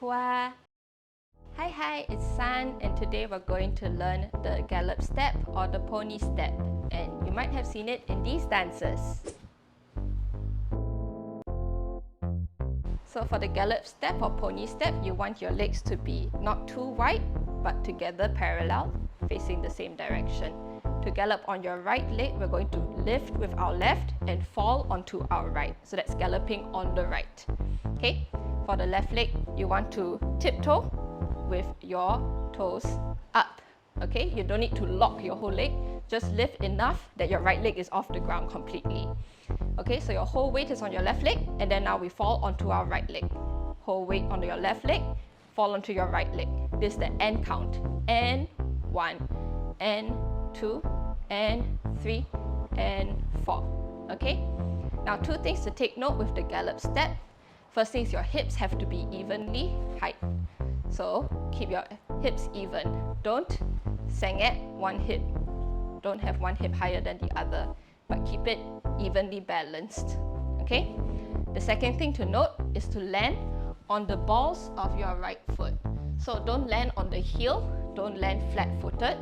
Fuwa. Hi, it's San, and today we're going to learn the gallop step or the pony step, and you might have seen it in these dances. So for the gallop step or pony step, you want your legs to be not too wide, but together parallel, facing the same direction. To gallop on your right leg, we're going to lift with our left and fall onto our right. So that's galloping on the right. Okay, for the left leg, you want to tiptoe with your toes up. Okay, you don't need to lock your whole leg, just lift enough that your right leg is off the ground completely. Okay, so your whole weight is on your left leg, and then now we fall onto our right leg. Whole weight onto your left leg, fall onto your right leg. This is the end count. And 1, and 2, and 3, and 4. Okay, now two things to take note with the gallop step. First thing is your hips have to be evenly height. So keep your hips even. Don't senget one hip. Don't have one hip higher than the other, but keep it evenly balanced. Okay? The second thing to note is to land on the balls of your right foot. So don't land on the heel, don't land flat-footed.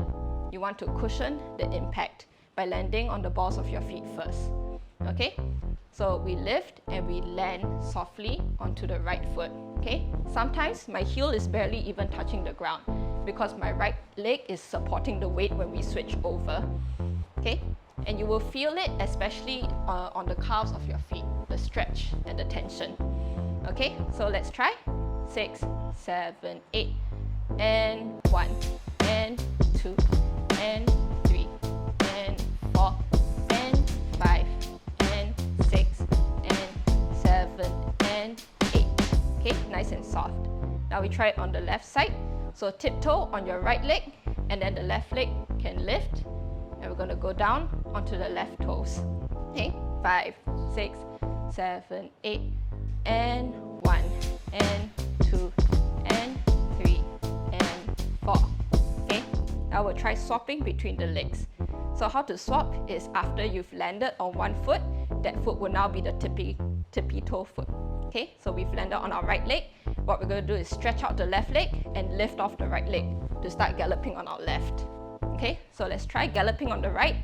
You want to cushion the impact by landing on the balls of your feet first. Okay? So we lift and we land softly onto the right foot. Okay? Sometimes my heel is barely even touching the ground because my right leg is supporting the weight when we switch over. Okay? And you will feel it especially on the calves of your feet, the stretch and the tension. Okay? So let's try. 6, 7, 8, and 1, and 2, and 3, and 4, and 5, and 6, and 7, and 8. Okay, nice and soft. Now we try it on the left side. So tiptoe on your right leg, and then the left leg can lift, and we're going to go down onto the left toes. Okay, 5, 6, 7, 8, and 1, and 2, and 3, and 4. Okay, now we'll try swapping between the legs. So how to swap is after you've landed on one foot, that foot will now be the tippy toe foot. Okay, so we've landed on our right leg. What we're going to do is stretch out the left leg and lift off the right leg to start galloping on our left. Okay, so let's try galloping on the right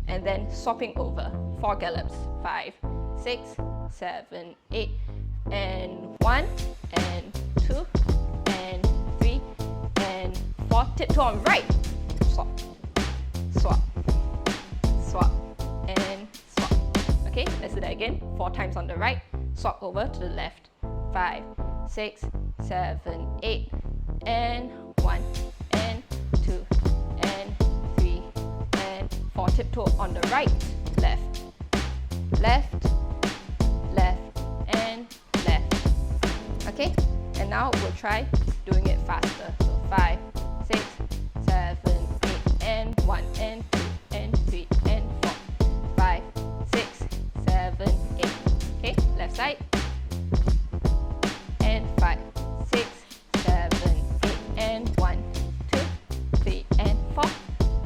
and then swapping over. 4 gallops. 5, 6, 7, 8, and 1, and 2, and 3, and 4. Tiptoe on right. Swap, swap, swap, and swap. Okay, let's do that again. 4 times on the right. Swap over to the left. 5, 6, 7, 8, and 1, and 2, and 3, and 4. Tiptoe on the right. Left, left, left, and left. Okay, and now we'll try doing it faster. So 5, 6, 7, 8, and 1, and 2, and 3, and 4. 5, 6, 7, 8. Okay, left side. And 5, 6, 7, 8, and 1, 2, 3, and 4.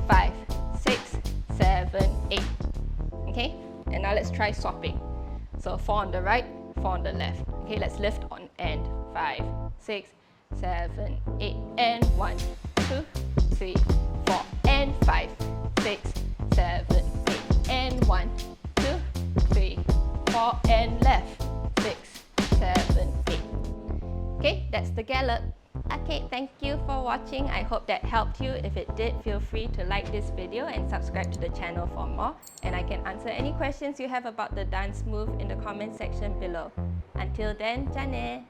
5, 6, 7, 8. Okay, and now let's try swapping. So 4 on the right, 4 on the left. Okay, let's lift on end. 5, 6, 7, 8, and 1, 2, 3, 4, and 5, 6, 7, 8, and 1, 2, 3, 4, and left. 6, 7, 8. Okay, that's the gallop. Okay, thank you for watching. I hope that helped you. If it did, feel free to like this video and subscribe to the channel for more. And I can answer any questions you have about the dance move in the comment section below. Until then, Jane!